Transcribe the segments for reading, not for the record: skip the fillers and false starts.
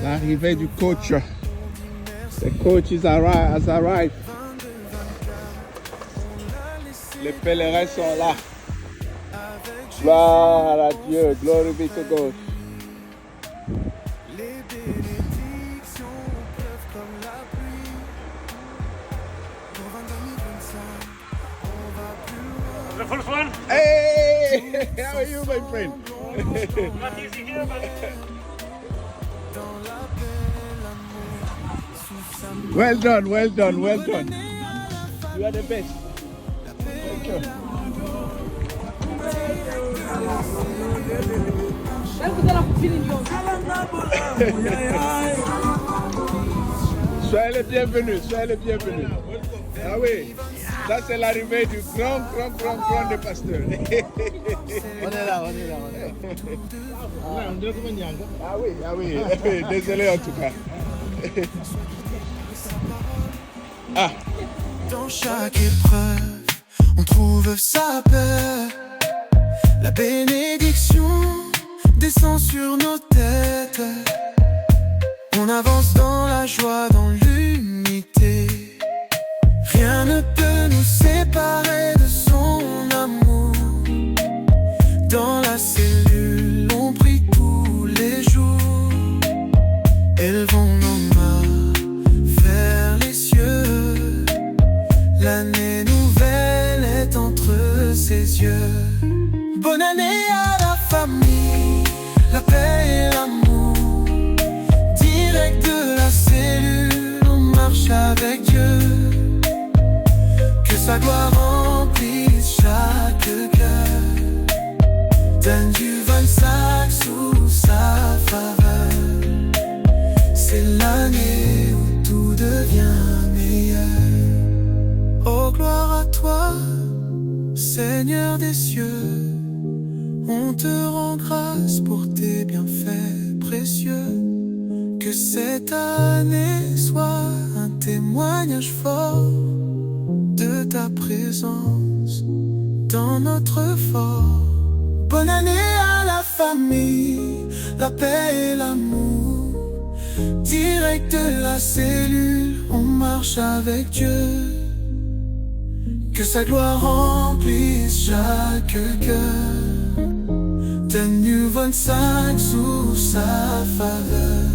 L'arrivée du coach. The coach has arrived. Les pèlerins sont là. Gloire à Dieu. Glory be to God. The first one. Hey, how are you, my friend? Not easy here, but Well done, well done, well done. You are the best. Thank you. Soyez les bienvenus, soyez les bienvenus. Ah oui, ça c'est l'arrivée du grand des pasteurs. On est là. Ah oui, désolé en tout cas. Ah. Dans chaque épreuve, on trouve sa paix. La bénédiction descend sur nos têtes. On avance dans la joie, dans l'unité. Rien ne peut nous séparer de son amour. Dans la cellule, on prie tous les jours. Élevons nos mains vers les cieux. L'année nouvelle est entre ses yeux. Bonne année à la famille, la paix et l'amour. Direct de la cellule, on marche avec Dieu. Que sa gloire remplisse chaque cœur. Donne du 25 sous sa faveur. C'est l'année où tout devient meilleur. Oh gloire à toi, Seigneur des cieux. On te rend grâce pour tes bienfaits précieux. Que cette année soit un témoignage fort de ta présence dans notre fort. Bonne année à la famille, la paix et l'amour. Direct de la cellule, on marche avec Dieu. Que sa gloire remplisse chaque cœur. Donne-nous 25 sous sa faveur.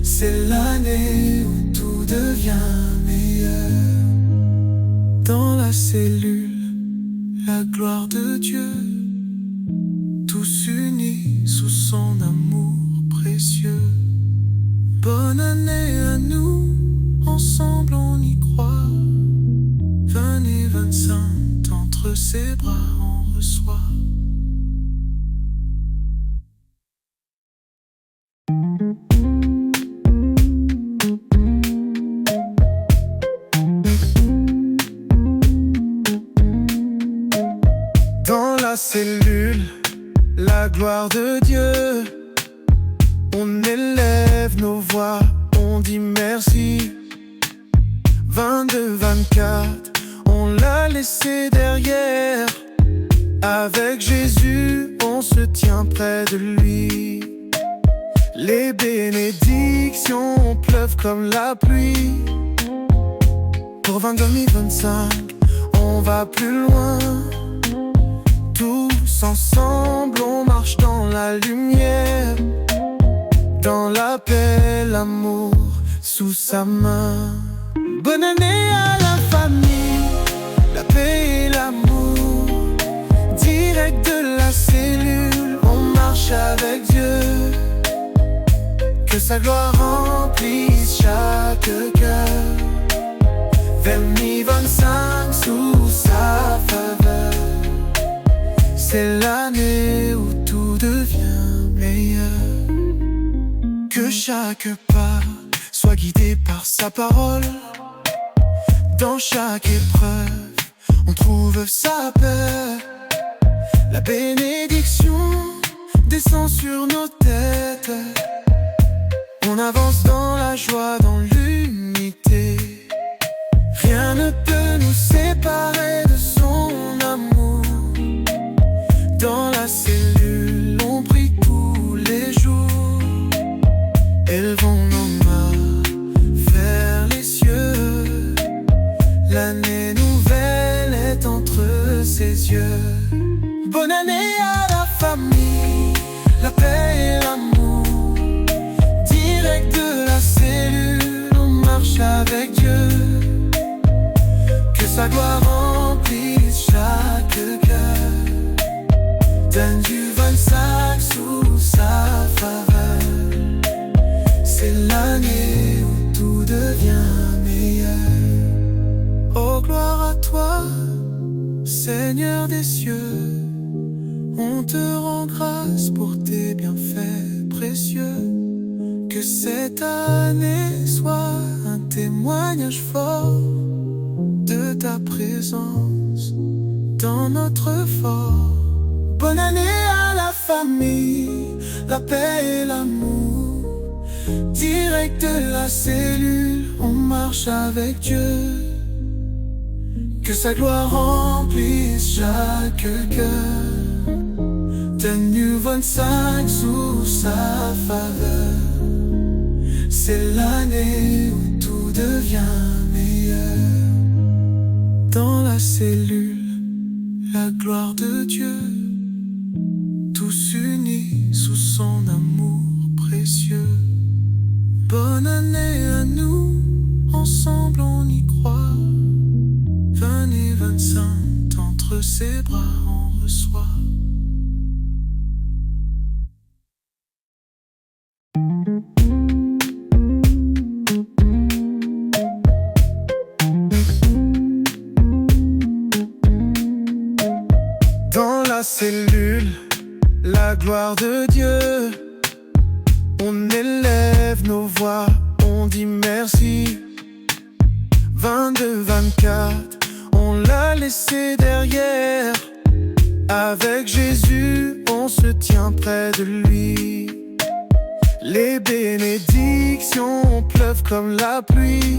C'est l'année où tout devient meilleur. Dans la cellule, la gloire de Dieu. Tous unis sous son amour précieux. Bonne année à nous, ensemble on y croit. 20 et 25, entre ses bras on reçoit. Dans la cellule, la gloire de Dieu. On élève nos voix, on dit merci. 22, 24, on l'a laissé derrière. Avec Jésus, on se tient près de lui. Les bénédictions pleuvent comme la pluie. Pour 2025, on va plus loin. Tous ensemble, on marche dans la lumière. Dans la paix, l'amour, sous sa main. Bonne année à la famille, la paix et l'amour. Direct de la cellule, on marche avec Dieu. Que sa gloire remplisse chaque cœur. 2025 sous sa faveur. C'est l'année où tout devient meilleur. Que chaque pas soit guidé par sa parole. Dans chaque épreuve, on trouve sa paix. La bénédiction descend sur nos têtes. On avance dans la joie, dans l'unité. Rien ne peut nous séparer de son amour. Dans la cellule, on prie tous les jours. C'est l'année où tout devient meilleur. Oh, gloire à toi, Seigneur des cieux. On te rend grâce pour tes bienfaits précieux. Que cette année soit un témoignage fort de ta présence dans notre fort. Bonne année à la famille, la paix et l'amour. Direct de la cellule, on marche avec Dieu. Que sa gloire remplisse chaque cœur. Tenu 25 sous sa faveur. C'est l'année où tout devient meilleur. Dans la cellule, la gloire de Dieu. Tous unis sous son amour précieux. Bonne année à nous, ensemble on y croit. 20 et 25, entre ses bras on reçoit. Dans la cellule, la gloire de Dieu. On élève nos voix, on dit merci. 22, 24, on l'a laissé derrière. Avec Jésus, on se tient près de lui. Les bénédictions pleuvent comme la pluie.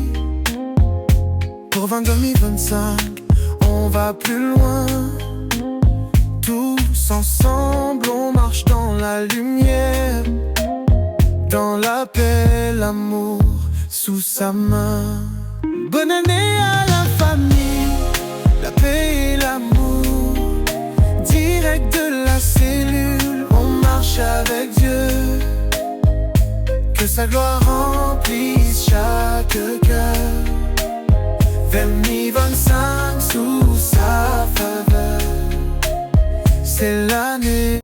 Pour 2025, on va plus loin. Tous ensemble, on marche dans la lumière. Dans la paix, l'amour, sous sa main. Bonne année à la famille, la paix et l'amour. Direct de la cellule, on marche avec Dieu. Que sa gloire remplisse chaque cœur. 2025